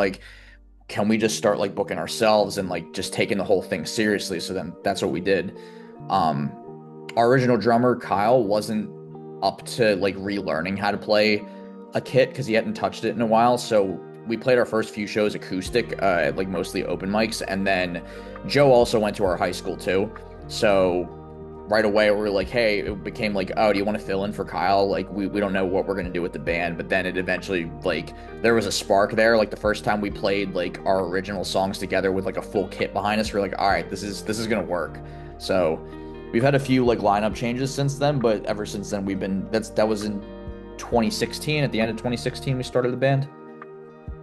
like, can we just start like booking ourselves and like just taking the whole thing seriously? So then that's what we did. Um, our original drummer, Kyle, wasn't up to like relearning how to play a kit because he hadn't touched it in a while. So we played our first few shows acoustic, at like mostly open mics. And then Joe also went to our high school too. So right away we were like, hey, it became like, oh, do you want to fill in for Kyle? Like we don't know what we're gonna do with the band, but then it eventually like there was a spark there. Like the first time we played like our original songs together with like a full kit behind us, we're like, all right, this is gonna work. So we've had a few like lineup changes since then, but ever since then that was in 2016. At the end of 2016, we started the band.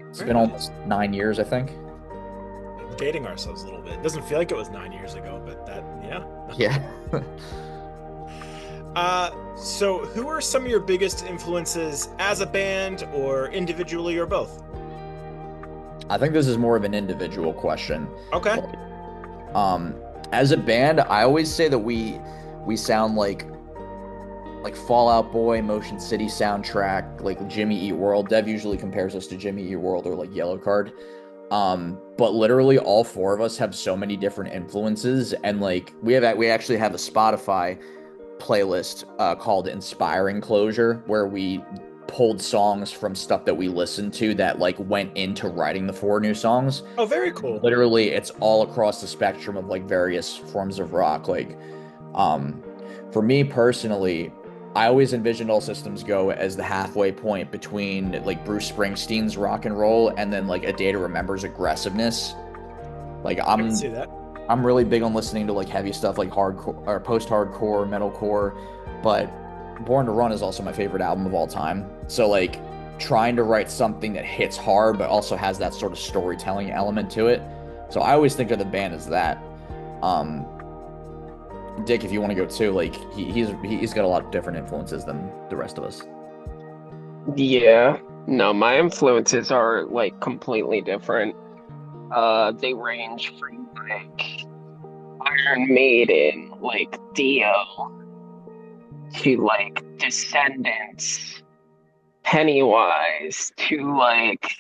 It's Very been nice. almost 9 years, I think. We're dating ourselves a little bit. It doesn't feel like it was 9 years ago, but that, yeah. Yeah. So who are some of your biggest influences as a band or individually or both? I think this is more of an individual question. Okay. Like, Um, as a band, I always say that we sound like Fall Out Boy, Motion City soundtrack, like Jimmy Eat World. Dev usually compares us to Jimmy Eat World or like Yellow Card. But literally all four of us have so many different influences, and like we actually have a Spotify playlist called Inspiring Closure, where we pulled songs from stuff that we listened to that like went into writing the four new songs. Oh, very cool. Literally, it's all across the spectrum of like various forms of rock. Like, um, for me personally, I always envisioned All Systems Go as the halfway point between like Bruce Springsteen's rock and roll and then like A Day to Remember's aggressiveness. Like I can see that. I'm really big on listening to like heavy stuff like hardcore or post-hardcore, metalcore, but Born to Run is also my favorite album of all time. So like trying to write something that hits hard but also has that sort of storytelling element to it. So I always think of the band as that. Um, Dick, if you want to go too, like he's got a lot of different influences than the rest of us. Yeah. No, my influences are like completely different. They range from like Iron Maiden, like Dio, to like Descendants, Pennywise, to like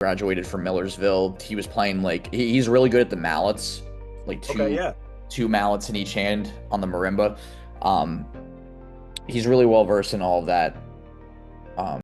Graduated from Millersville. He was playing like he's really good at the mallets, like Okay, two yeah. two mallets in each hand on the marimba. Um, he's really well versed in all of that. Um,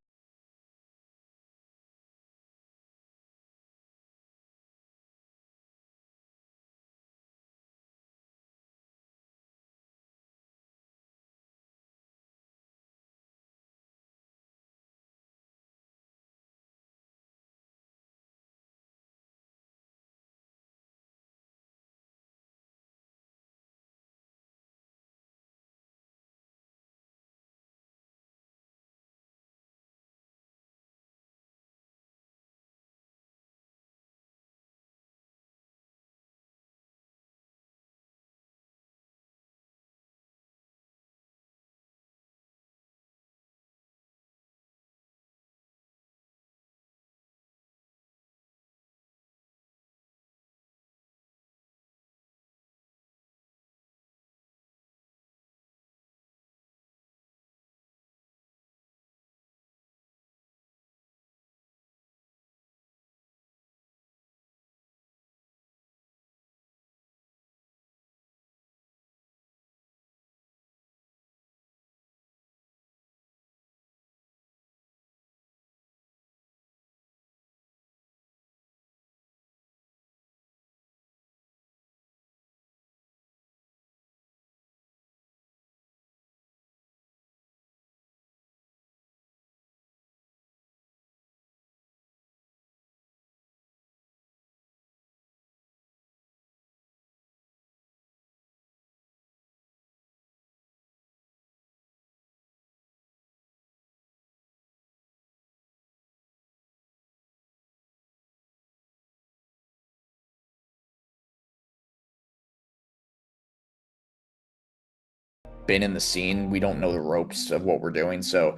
been in the scene. We don't know the ropes of what we're doing. So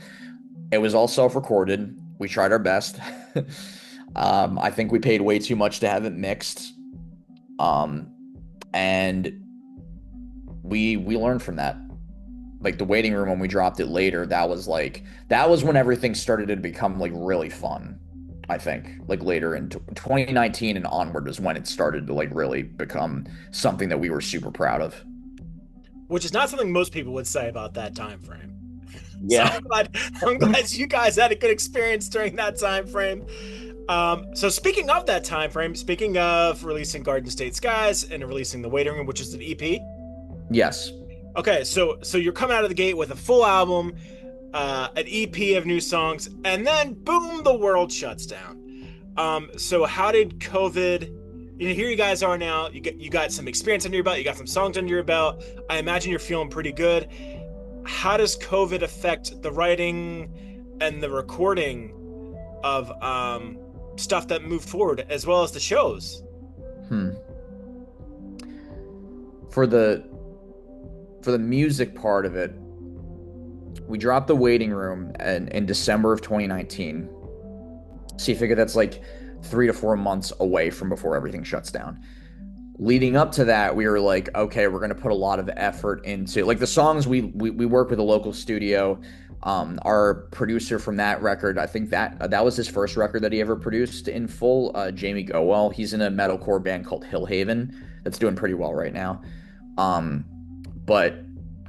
it was all self-recorded. We tried our best. I think we paid way too much to have it mixed. Um, and we learned from that. Like the waiting room when we dropped it later, that was when everything started to become like really fun. I think like later in 2019 and onward was when it started to like really become something that we were super proud of. Which is not something most people would say about that time frame. So Yeah. I'm glad you guys had a good experience during that time frame. So speaking of that time frame, speaking of releasing Garden State Skies and releasing The Waiting Room, which is an EP. Yes. Okay, so you're coming out of the gate with a full album, an EP of new songs, and then boom, the world shuts down. So how did COVID? Here you guys are now. You got some experience under your belt. You got some songs under your belt. I imagine you're feeling pretty good. How does COVID affect the writing and the recording of stuff that moved forward, as well as the shows? For the music part of it, we dropped The Waiting Room in December of 2019. So you figure that's like 3 to 4 months away from before everything shuts down. Leading up to that, we were like, okay, we're going to put a lot of effort into like the songs. We work with a local studio. Our producer from that record, I think that was his first record that he ever produced in full. Jamie Gowell. He's in a metalcore band called Hillhaven that's doing pretty well right now. But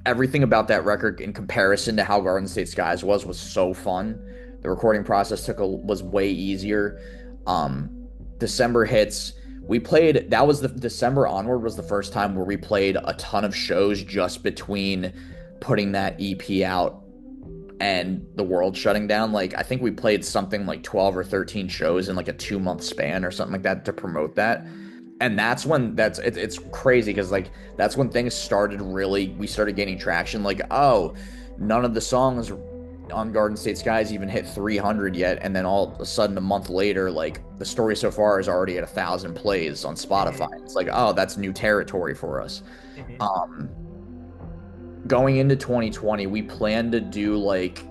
everything about that record in comparison to how Garden State Skies was so fun. The recording process was way easier. December hits. We played, that was the December onward was the first time where we played a ton of shows just between putting that EP out and the world shutting down. Like, I think we played something like 12 or 13 shows in like a 2-month span or something like that to promote that. And that's when it's crazy because like that's when things started we started gaining traction. Like, oh, none of the songs on Garden State Skies even hit 300 yet, and then all of a sudden a month later, like the story so far is already at 1,000 plays on Spotify. It's like, oh, that's new territory for us. Going into 2020, we planned to do like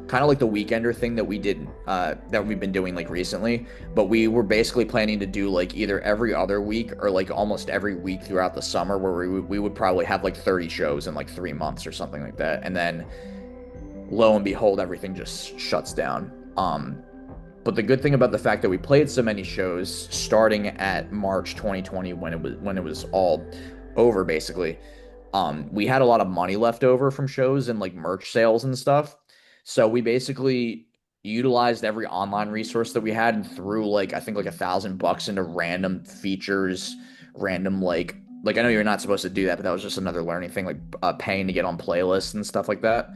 kind of like the Weekender thing that we did that we've been doing like recently, but we were basically planning to do like either every other week or like almost every week throughout the summer, where we would probably have like 30 shows in like 3 months or something like that, and then lo and behold, everything just shuts down. But the good thing about the fact that we played so many shows starting at March 2020 when it was all over basically, we had a lot of money left over from shows and like merch sales and stuff. So we basically utilized every online resource that we had and threw like I think like $1,000 into random features, random like I know you're not supposed to do that, but that was just another learning thing, like paying to get on playlists and stuff like that.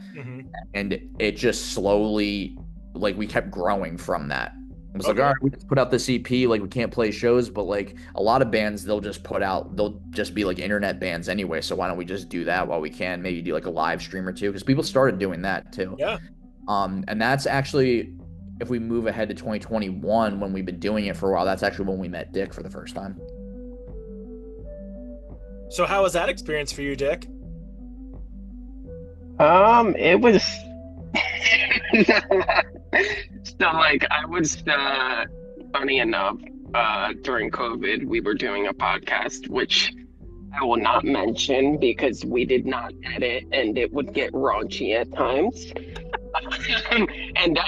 And it just slowly, like we kept growing from that. It was like, all right, we just put out this EP, like we can't play shows, but like a lot of bands, they'll just be like internet bands anyway. So why don't we just do that while we can? Maybe do like a live stream or two, because people started doing that too. Yeah. And that's actually, if we move ahead to 2021, when we've been doing it for a while, that's actually when we met Dick for the first time. So how was that experience for you, Dick? It was so like I was funny enough, during COVID we were doing a podcast which I will not mention because we did not edit and it would get raunchy at times. And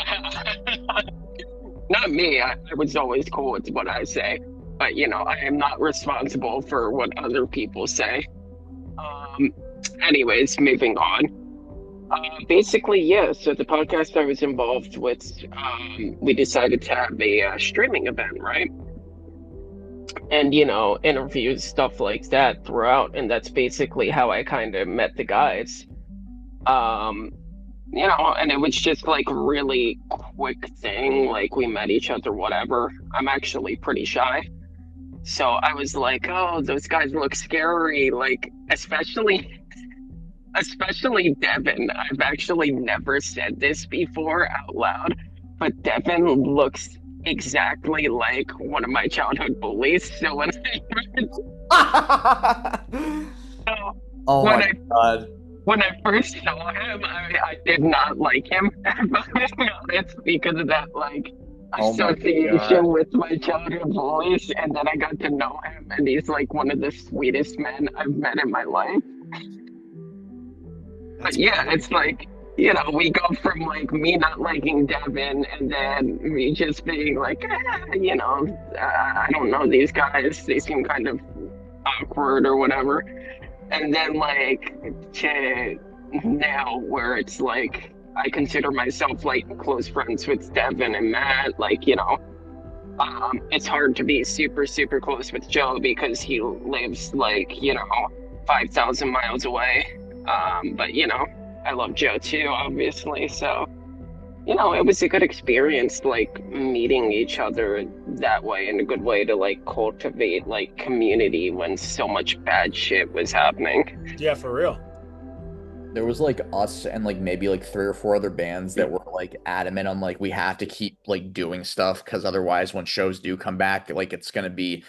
not me, I was always cool with what I say, but I am not responsible for what other people say. Anyways, moving on. Basically, yeah, so the podcast I was involved with, we decided to have a streaming event, right? And, interviews, stuff like that throughout, and that's basically how I kind of met the guys. And it was just like a really quick thing, like we met each other, whatever. I'm actually pretty shy. So I was like, oh, those guys look scary, like, especially Devin. I've actually never said this before out loud, but Devin looks exactly like one of my childhood bullies. So when Oh my God. when I first saw him, I did not like him, if I'm being honest, because of that like Oh my God. association with my childhood bullies, and then I got to know him, and he's like one of the sweetest men I've met in my life. But That's yeah, great. it's like, we go from like me not liking Devin and then me just being like, I don't know these guys. They seem kind of awkward or whatever. And then like to now where it's like I consider myself like close friends with Devin and Matt. Like, it's hard to be super, super close with Joe because he lives like, 5,000 miles away. But I love Joe too, obviously. So, it was a good experience, like meeting each other that way and a good way to like cultivate like community when so much bad shit was happening. Yeah, for real. There was like us and like maybe like three or four other bands that were like adamant on like we have to keep like doing stuff because otherwise when shows do come back, like it's gonna be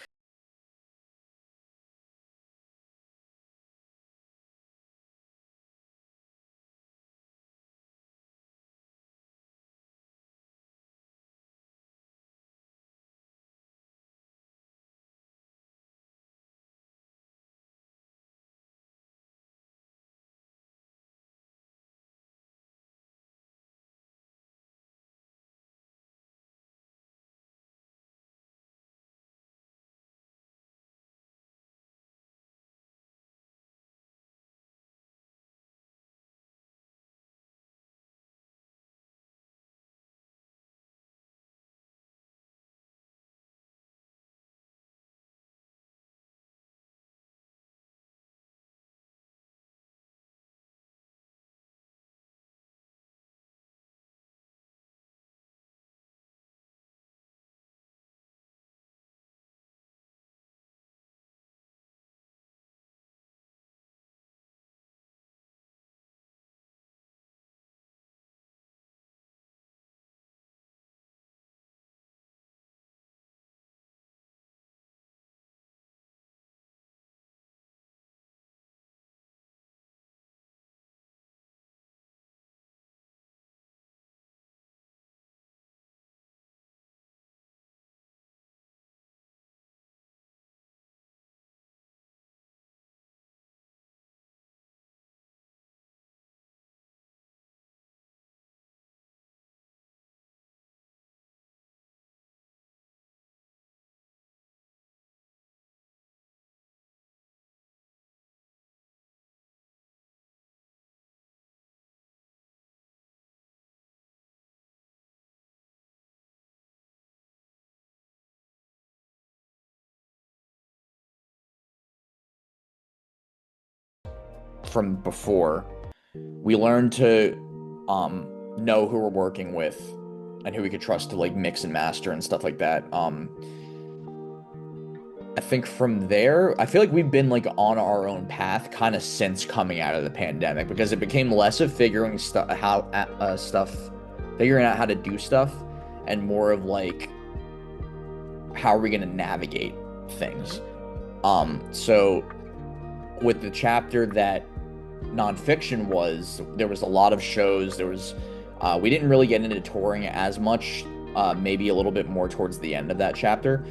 from before. We learned to know who we're working with and who we could trust to like mix and master and stuff like that. I think from there, I feel like we've been like on our own path kind of since coming out of the pandemic because it became less of figuring figuring out how to do stuff, and more of like how are we going to navigate things. So with the chapter that nonfiction was, there was a lot of shows. There was we didn't really get into touring as much, maybe a little bit more towards the end of that chapter.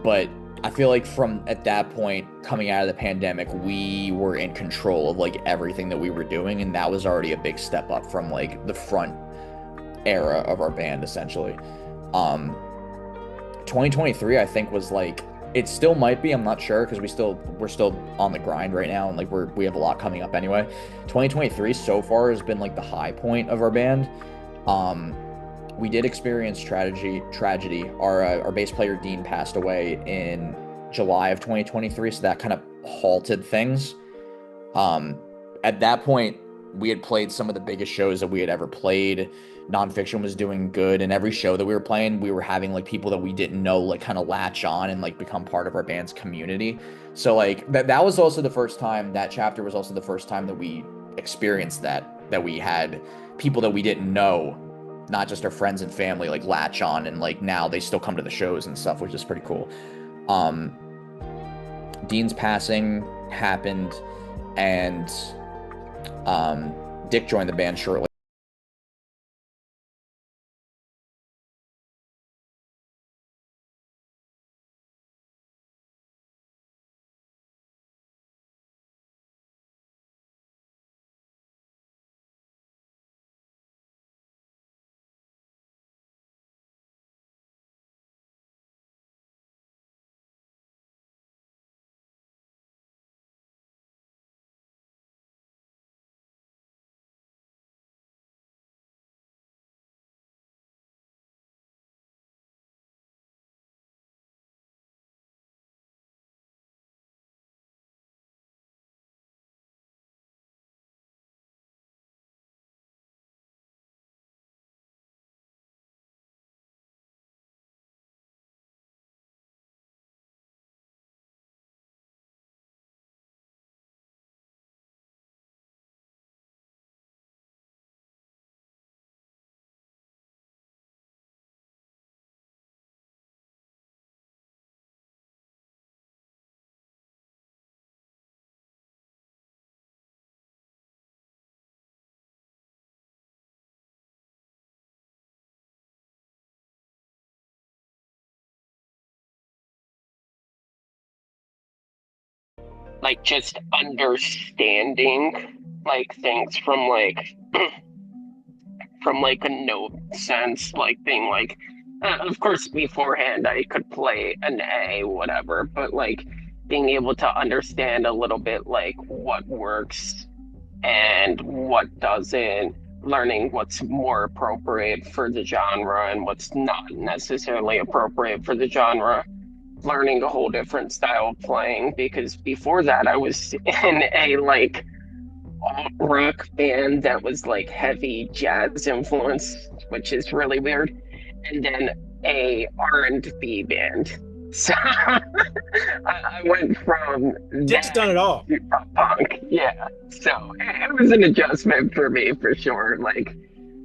But I feel like from at that point, coming out of the pandemic, we were in control of like everything that we were doing, and that was already a big step up from like the front era of our band, essentially. Um, 2023, I think, was like it still might be. I'm not sure because we're still on the grind right now, and like we have a lot coming up anyway. 2023 so far has been like the high point of our band. Um, we did experience tragedy. Our bass player Dean passed away in July of 2023, so that kind of halted things. Um, at that point, we had played some of the biggest shows that we had ever played. Nonfiction was doing good, and every show that we were playing, we were having like people that we didn't know like kind of latch on and like become part of our band's community. So like that was also the first time, that chapter was also the first time that we experienced that we had people that we didn't know, not just our friends and family, like latch on, and like now they still come to the shows and stuff, which is pretty cool. Um, Dean's passing happened, and Dick joined the band shortly. Like just understanding like things from like a note sense, like being like, of course, beforehand I could play an A, whatever, but like being able to understand a little bit like what works and what doesn't, learning what's more appropriate for the genre and what's not necessarily appropriate for the genre, learning a whole different style of playing because before that I was in a like alt rock band that was like heavy jazz influence, which is really weird, and then a R&B band. So I went from Dick's done that it all. to pop punk. Yeah. So it was an adjustment for me for sure. Like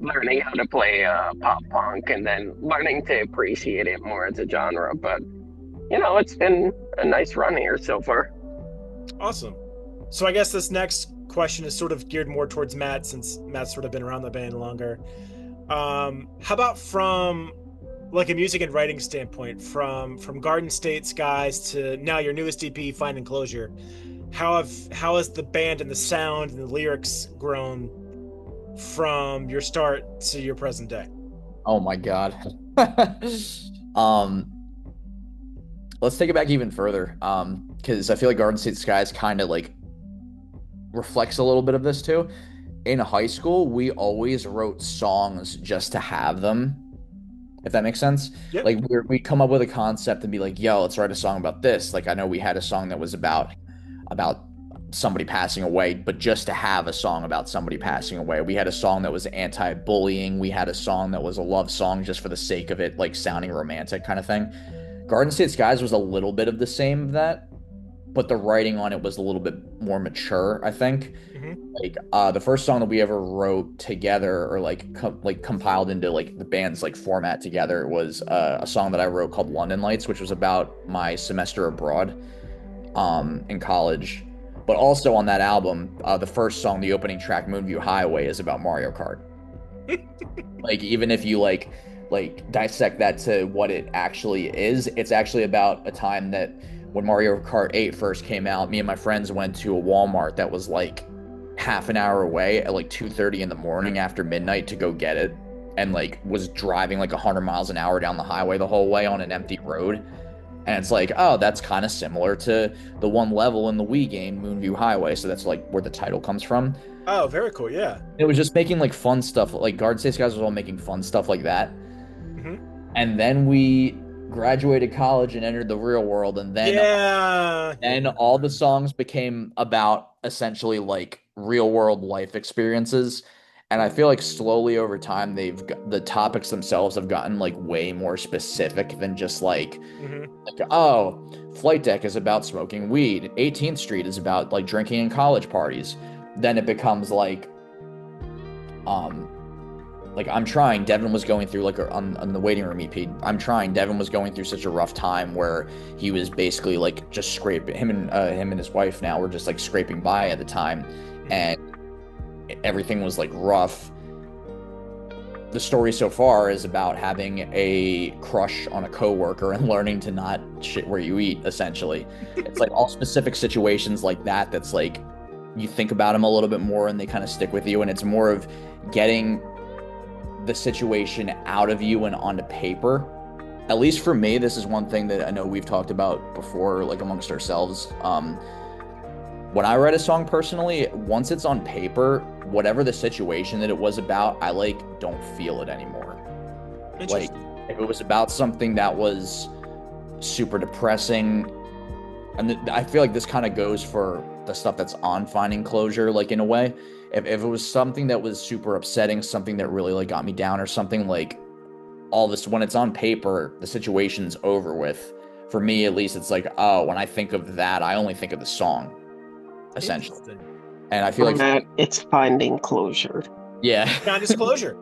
learning how to play pop punk and then learning to appreciate it more as a genre. But it's been a nice run here so far. Awesome. So I guess this next question is sort of geared more towards Matt, since Matt's sort of been around the band longer. How about from like a music and writing standpoint, from Garden State Skies to now your newest EP, Finding Closure? How has the band and the sound and the lyrics grown from your start to your present day? Oh my God. um, let's take it back even further. Because I feel like Garden State Skies kind of like reflects a little bit of this too. In high school, we always wrote songs just to have them, if that makes sense. Yep. Like we come up with a concept and be like, "Yo, let's write a song about this." Like I know we had a song that was about somebody passing away, but just to have a song about somebody passing away. We had a song that was anti-bullying. We had a song that was a love song just for the sake of it, like sounding romantic kind of thing. Garden State Skies was a little bit of the same of that, but the writing on it was a little bit more mature, I think. Mm-hmm. Like the first song that we ever wrote together or like compiled into like the band's like format together was a song that I wrote called London Lights, which was about my semester abroad in college. But also on that album, the first song, the opening track, Moonview Highway, is about Mario Kart. Like even if you like dissect that to what it actually is, it's actually about a time that when Mario Kart 8 first came out, me and my friends went to a Walmart that was like half an hour away at like 2:30 in the morning after midnight to go get it, and like was driving like 100 miles an hour down the highway the whole way on an empty road. And it's like, oh, that's kind of similar to the one level in the Wii game, Moonview Highway. So that's like where the title comes from. Oh, very cool. Yeah. It was just making like fun stuff. Like Garden State Skies was all making fun stuff like that. Mm-hmm. And then we graduated college and entered the real world. And then all the songs became about essentially like real world life experiences. And I feel like slowly over time, the topics themselves have gotten like way more specific than just like, oh, Flight Deck is about smoking weed. 18th Street is about like drinking in college parties. Then it becomes like, like I'm trying. Devin was going through like on the waiting room EP. I'm trying. Devin was going through such a rough time where he was basically like just scraping him and his wife now were just like scraping by at the time, and everything was like rough. The story so far is about having a crush on a coworker and learning to not shit where you eat, essentially. It's like all specific situations like that that's like you think about them a little bit more and they kind of stick with you, and it's more of getting the situation out of you and onto paper. At least for me, this is one thing that I know we've talked about before, like amongst ourselves. When I write a song personally, once it's on paper, whatever the situation that it was about, I like don't feel it anymore. Like if it was about something that was super depressing, and I feel like this kind of goes for the stuff that's on Finding Closure, like in a way. If it was something that was super upsetting, something that really like got me down or something, like all this, when it's on paper, the situation's over with. For me, at least, it's like, oh, when I think of that, I only think of the song, essentially. And I feel like Matt, it's Finding Closure. Yeah. Non-disclosure.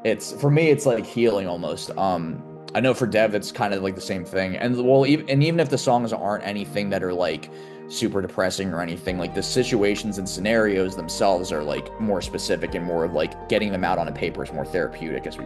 It's for me, it's like healing almost. I know for Dev, it's kind of like the same thing. And well, even if the songs aren't anything that are like super depressing or anything, like the situations and scenarios themselves are like more specific and more of like getting them out on a paper is more therapeutic as we.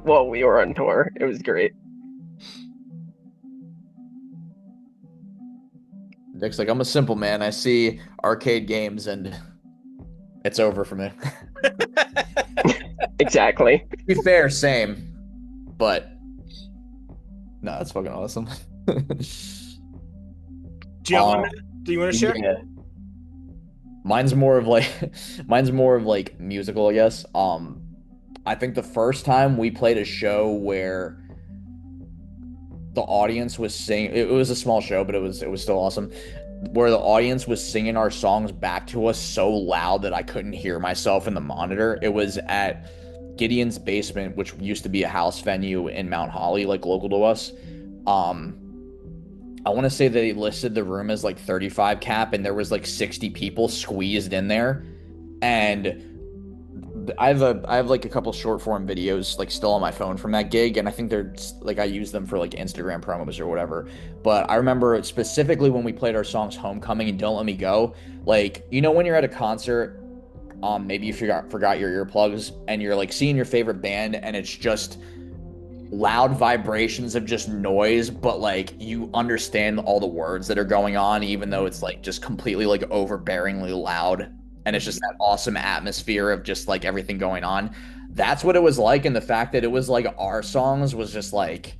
Well, we were on tour. It was great. Nick's like, I'm a simple man. I see arcade games and it's over for me. Exactly. To be fair, same. But no, that's fucking awesome. Do you have one? Do you want to share? Yeah. Mine's more of like musical, I guess. I think the first time we played a show where the audience was singing, it was a small show, but it was still awesome. Where the audience was singing our songs back to us so loud that I couldn't hear myself in the monitor. It was at Gideon's Basement, which used to be a house venue in Mount Holly, like local to us. I want to say they listed the room as like 35 cap, and there was like 60 people squeezed in there. And I have like a couple short form videos like still on my phone from that gig, and I think they're like I use them for like Instagram promos or whatever. But I remember specifically when we played our songs Homecoming and Don't Let Me Go, like, you know, when you're at a concert, maybe you forgot your earplugs and you're like seeing your favorite band and it's just loud vibrations of just noise, but like you understand all the words that are going on, even though it's like just completely like overbearingly loud. And it's just Hmm. that awesome atmosphere of just like everything going on. That's what it was like. And the fact that it was like our songs was just like,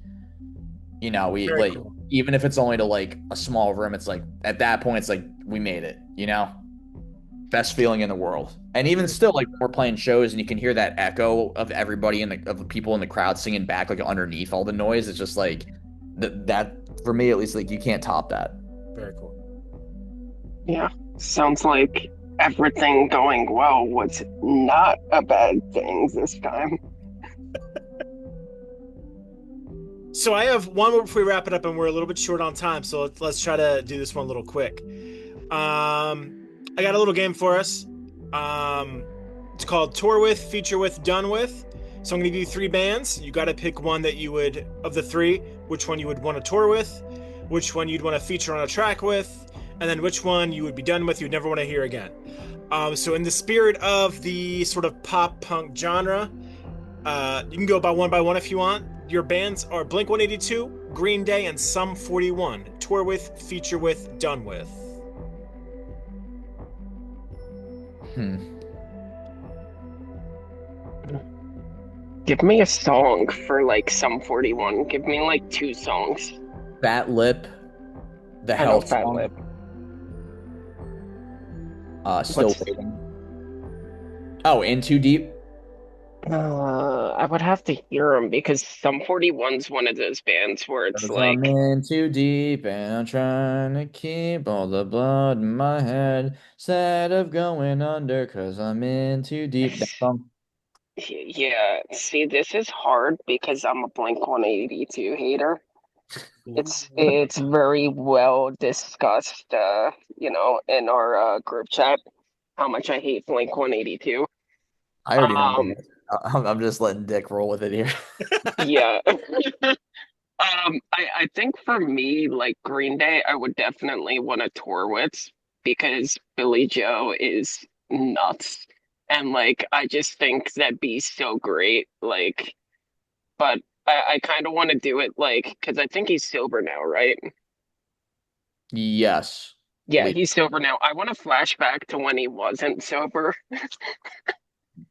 we Very like, cool. even if it's only to like a small room, it's like at that point, it's like we made it. Best feeling in the world. And even still, like we're playing shows and you can hear that echo of everybody of the people in the crowd singing back, like underneath all the noise. It's just like that for me at least, like you can't top that. Very cool. Yeah, sounds like everything going well was not a bad thing this time. So I have one more before we wrap it up, and we're a little bit short on time. So let's try to do this one a little quick. I got a little game for us. It's called Tour With, Feature With, Done With. So I'm going to give you three bands. You got to pick one that you would, of the three, which one you would want to tour with, which one you'd want to feature on a track with, and then which one you would be done with, you'd never want to hear again. So in the spirit of the sort of pop punk genre, you can go by one if you want. Your bands are Blink 182, Green Day, and Sum 41. Tour with, feature with, done with. Hmm. Give me a song for like some 41. Give me like two songs. Fat Lip, the I know Health Fat song, Lip. Still What's Waiting. Oh, In Too Deep. I would have to hear them because some 41's one of those bands where it's 'Cause I'm like, in too deep and I'm trying to keep all the blood in my head. Instead of going under, 'cause I'm in too deep. That song. yeah, see, this is hard because I'm a Blink 182 hater. It's very well discussed, in our group chat how much I hate Blink 182. I already know. Um, I'm just letting Dick roll with it here. yeah. I think for me, like Green Day, I would definitely want to tour with because Billy Joe is nuts. And like I just think that'd be so great. Like, but I kind of want to do it like because I think he's sober now, right? Yes. Yeah, Believe he's sober now. I want to flash back to when he wasn't sober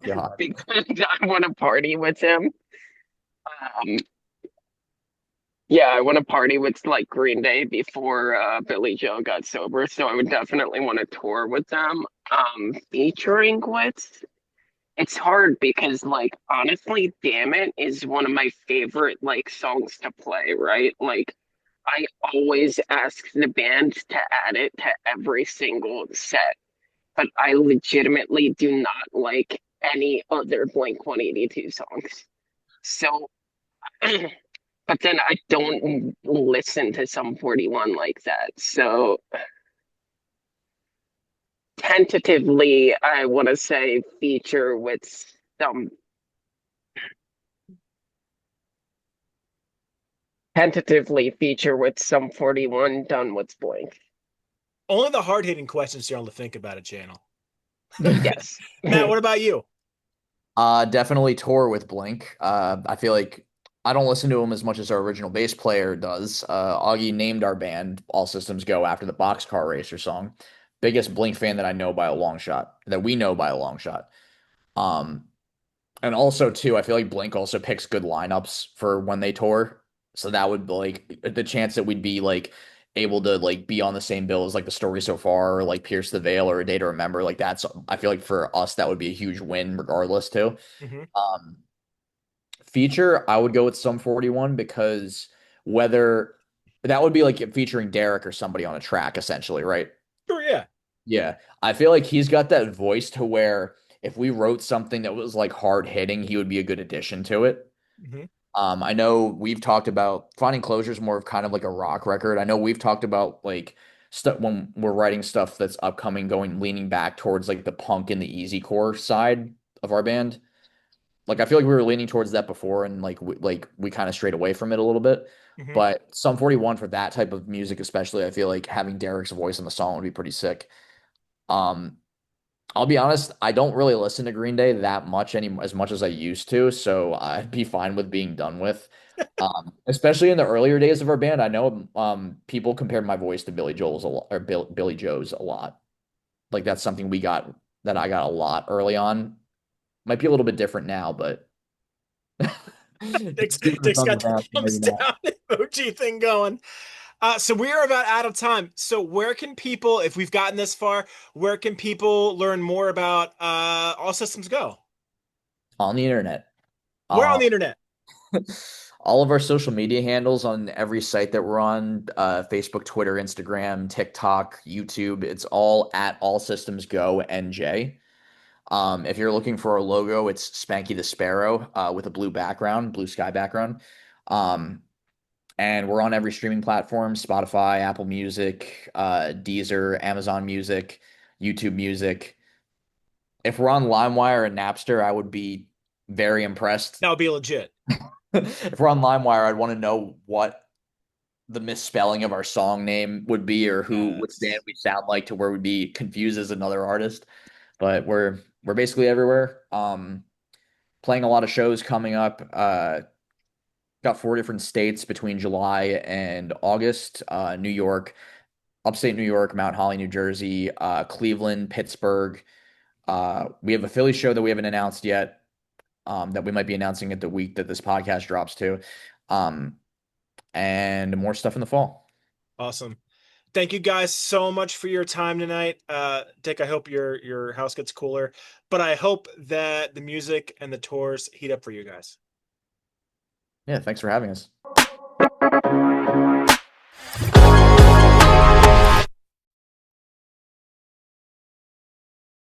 God. because I want to party with him. Um, Yeah, I want to party with like Green Day before Billy Joe got sober, so I would definitely want to tour with them. Featuring with, it's hard because like honestly, Damn It is one of my favorite like songs to play, right? Like I always ask the band to add it to every single set, but I legitimately do not like any other Blink 182 songs. So but then I don't listen to some 41 like that. So tentatively, I want to say feature with some, tentatively feature with some 41 done with Blink. Only the hard hitting questions you're on to think about it, channel. Yes. Matt, what about you? Definitely tour with Blink. I feel like I don't listen to him as much as our original bass player does. Augie named our band All Systems Go after the Boxcar Racer song. Biggest Blink fan that I know by a long shot, that we know by a long shot. Um, and also too, I feel like Blink also picks good lineups for when they tour. So that would be like the chance that we'd be like able to like be on the same bill as like The Story So Far or like Pierce the Veil or A Day to Remember. Like that's I feel like for us that would be a huge win regardless too. Hmm. Um, feature, I would go with Sum 41 because whether that would be like featuring Derek or somebody on a track essentially, right? Sure, yeah. Yeah. I feel like he's got that voice to where if we wrote something that was like hard hitting, he would be a good addition to it. Hmm. I know we've talked about Finding Closure is more of kind of like a rock record. I know we've talked about like stuff when we're writing stuff that's upcoming, going leaning back towards like the punk and the easy core side of our band. Like I feel like we were leaning towards that before, and like we kind of strayed away from it a little bit. Hmm. But Sum 41 for that type of music, especially, I feel like having Derek's voice on the song would be pretty sick. Um, I'll be honest, I don't really listen to Green Day that much anymore, as much as I used to, so I'd be fine with being done with. Especially in the earlier days of our band, I know people compared my voice to Billy Joel's a lot, or Billy Joe's a lot. Like that's something that I got a lot early on. Might be a little bit different now, but given the Dick's song got of the that, thumbs maybe not. down emoji thing going. So we are about out of time. So where can people, if we've gotten this far, where can people learn more about All Systems Go? On the internet. Where Um, on the internet? all of our social media handles on every site that we're on, Facebook, Twitter, Instagram, TikTok, YouTube, it's all at All Systems Go NJ. If you're looking for a logo, it's Spanky the Sparrow with a blue background, blue sky background. Um, and we're on every streaming platform: Spotify, Apple Music, Deezer, Amazon Music, YouTube Music. If we're on LimeWire and Napster, I would be very impressed. That would be legit. If we're on LimeWire, I'd want to know what the misspelling of our song name would be, or which band Yes. we sound like, to where we'd be confused as another artist. But we're basically everywhere. Playing a lot of shows coming up. Got 4 different states between July and August. New York, upstate New York, Mount Holly, New Jersey, Cleveland, Pittsburgh. We have a Philly show that we haven't announced yet, that we might be announcing it the week that this podcast drops too. Um, and more stuff in the fall. Awesome. Thank you guys so much for your time tonight. Dick, I hope your house gets cooler, but I hope that the music and the tours heat up for you guys. Yeah, thanks for having us.